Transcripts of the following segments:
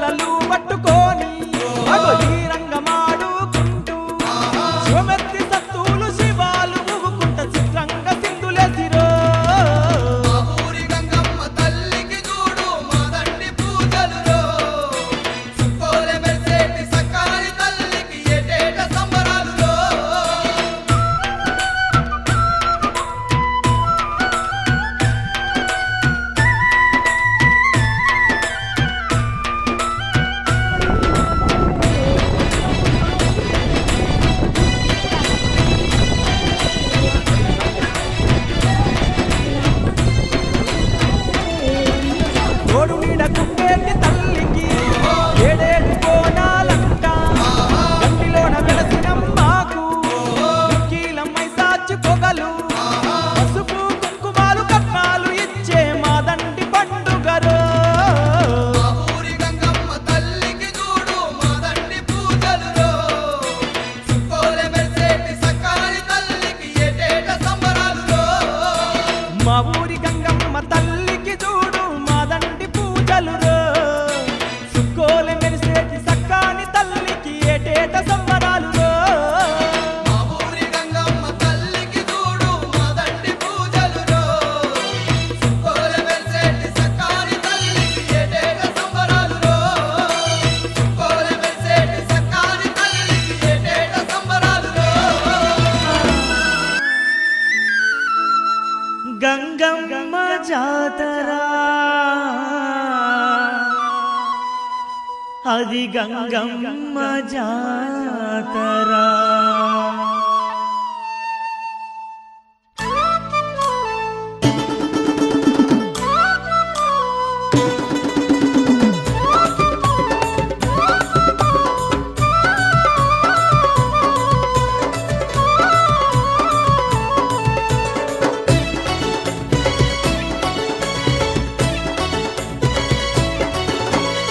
బల్లలు పట్టుకొని ఈ రంగమాడుకుంటూ శివమెత్తి సత్తులు శివాలు ఊగుకుంట చిత్రంగా సింధులేసిరో ఊరి గంగమ్మ తల్లికి చూడు మాదండి పూజలురో సుక్కోలే మెరిసేటి సక్కాని తల్లికి ఏటేట సంబరాలురో తోడు నీడ కుండేటి తల్లికి ఏడేడు కోణాలంట గంటిలోన వెలసినమ్మాకు కీలమ్మై సాచి పొగలు పసుపు కుంకుమాలు కట్నాలు ఇచ్చే మాదండి పండుగరో ఊరి గంగమ్మ తల్లికి చూడు మాదండి పూజలురో సుక్కోలే మెరిసేటి సక్కాని తల్లికి ఏటేట సంబరాలురో మా ఊరి గంగమ్మ తల్లికి చూడు మాదండి పూజలురో సుక్కోలె మెరిసేటి సక్కాని తల్లికి ఏటేట సంబరాలురో మా ఊరి గంగమ్మ తల్లికి చూడు మాదండి పూజలురో సుక్కోలే మెరిసేటి సక్కాని తల్లికి ఏటేట సంబరాలురో సుక్కోలే మెరిసేటి సక్కాని తల్లికి ఏటేట సంబరాలురో గంగమ్మ జాతరా అది గంగమ్మ జాతరా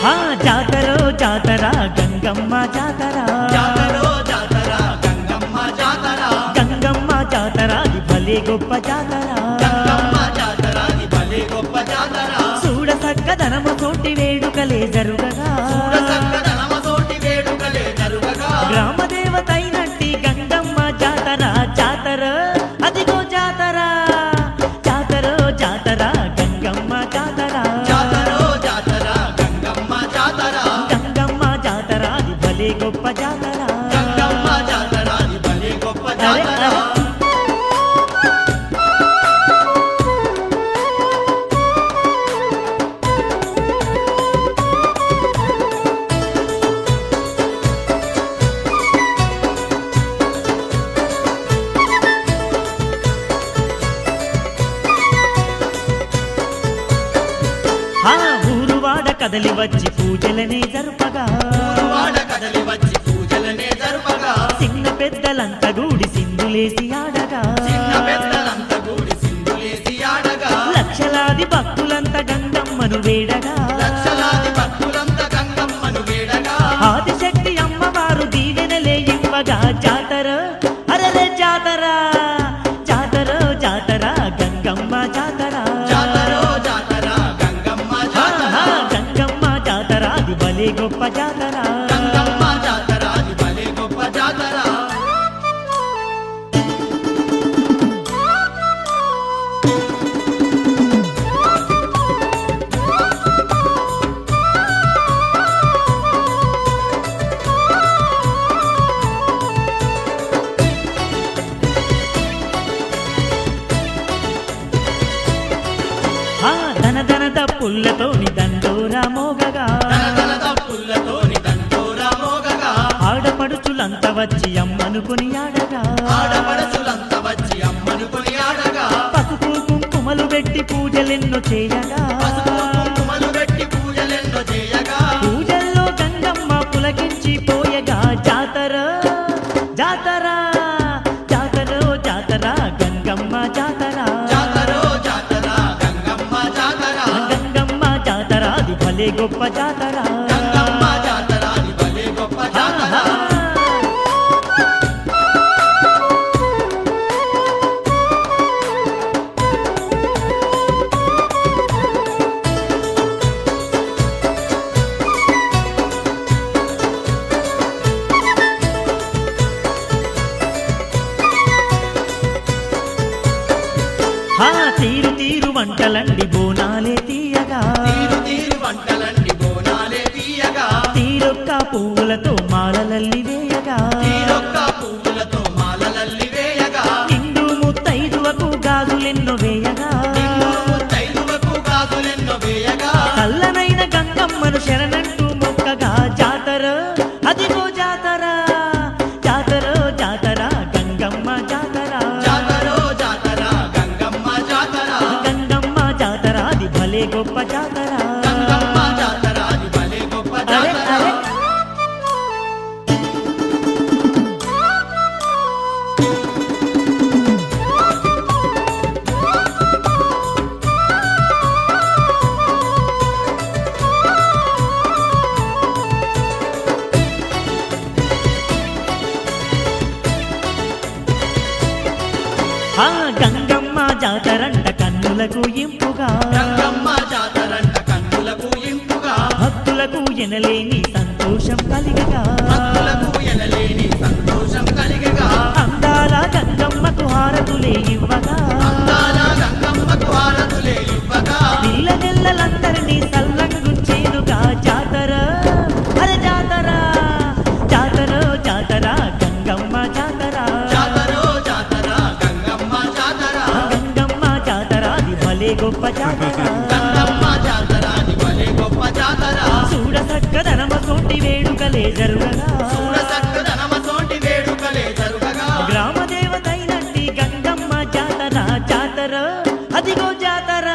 ఆ జాతరో జాతర గంగమ్మ జాతర జాతరో జాతర గంగమ్మ జాతర గంగమ్మ జాతర అది భలే గొప్ప జాతర గంగమ్మ జాతర ఇది భలే గొప్ప జాతర చూడ సక్కదనము తోటి వేడుకలే జరుగగా సక్కదనమతోటి వేడుకలే జరుగగా గ్రామ దేవత అయినట్టి గంగమ్మ జాతర జాతర అదిగో జాతర జాతరో జాతర గంగమ్మ జాతర జాతరో జాతర గంగమ్మ జాతర గంగమ్మ జాతర అది భలే గొప్ప జాతర గంగమ్మ జాతర ఇది భలే గొప్ప జాతర ఆ ఊరువాడ కదలి వచ్చి పూజలనే జరుపగా వాడ కదలి వచ్చి పూజలనే జరుపగా చిన్న పెద్దలంతా గూడి సింధులేసి ఆడగా చిన్న పెద్దలంతా కూడి సింధులేసి ఆడగా లక్షలాది భక్తులంతా గంగమ్మను వేడగా లక్షలాది భక్తులంతా గంగమ్మను వేడగా ఆదిశక్తి అమ్మవారు దీవెనలే ఇవ్వగా జాతర అరరే జాతర జాతర జాతర గంగమ్మ జాతర జాతరో జాతర గంగమ్మ జాతర గంగమ్మ జాతర అది భలే గొప్ప జాతర గంగమ్మ జాతర ఇది భలే గొప్ప జాతర ఆ ధన ధన తప్పులతోని దండోరా మోగగా తన తప్పులతోని దండోరా మోగగా ఆడపడుచులంతా వచ్చి అమ్మనుకుని ఆడగా ఆడపడచులంతా వచ్చి అమ్మను కొనియాడగా పసుపు కుంకుమలు పెట్టి పూజలెన్నో చేయగా పసుపు కుంకుమలు పెట్టి పూజలెన్నో చేయగా పూజల్లో గంగమ్మ పులకించి పోయగా జాతర జాతర జాతర జాతర గంగమ్మ జాతర జాతరో జాతర గంగమ్మ జాతర గంగమ్మ జాతర అది భలే గొప్ప జాతర గంగమ్మ జాతర ఇది భలే గొప్ప జాతర వంటలండి బోనాలే తీయగా తీరు తీరు వంటలండి బోనాలే తీయగా తీరొక్క పువ్వులతో మాలలల్లి వేయగా తీరొక్క పువ్వులతో మాలలల్లి వేయగా నిండు ముత్తైదువకు గాజులెన్నో వేయగా నిన్ను ముత్తైదువకు గాజులెన్నో వేయగా చల్లనైన గంగమ్మను శరణంటూ మొక్కగా జాతర అదిగో జాతర జాతర జాతర గంగమ్మ జాతర జాతరో జాతర గంగమ్మ జాతర గంగమ్మ జాతర అది భలే గొప్ప జాతర గంగమ్మ జాతర అది భలే గొప్ప అరే జాతర అరే ఆ గంగమ్మ జాతరంట కన్నులకు ఇంపుగా గంగమ్మ జాతరంట కన్నులకు ఇంపుగా భక్తులకు ఎనలేని సంతోషం కలిగగా భక్తులకు ఎనలేని సంతోషం కలిగగా అందాల గంగమ్మకు హారతులే ఇవ్వగా అందాల గంగమ్మకు హారతులే ఇవ్వగా పిల్ల నెల్లలందరినీ సల్లంగుంచేనుగా జాతర అరే జాతర జాతర జాతర గంగమ్మ జాతర జాతరో జాతర గంగమ్మ జాతర గంగమ్మ జాతర అది భలే గొప్ప జాతర గంగమ్మ జాతర అది భలే గొప్ప జాతర చూడ చక్కదనమ తోటి వేడుకలే జరుగగా చూడ చక్కదనమ తోటి వేడుకలే జరుగగా గ్రామ దేవతైనంటి గంగమ్మ జాతర జాతర అదిగో జాతర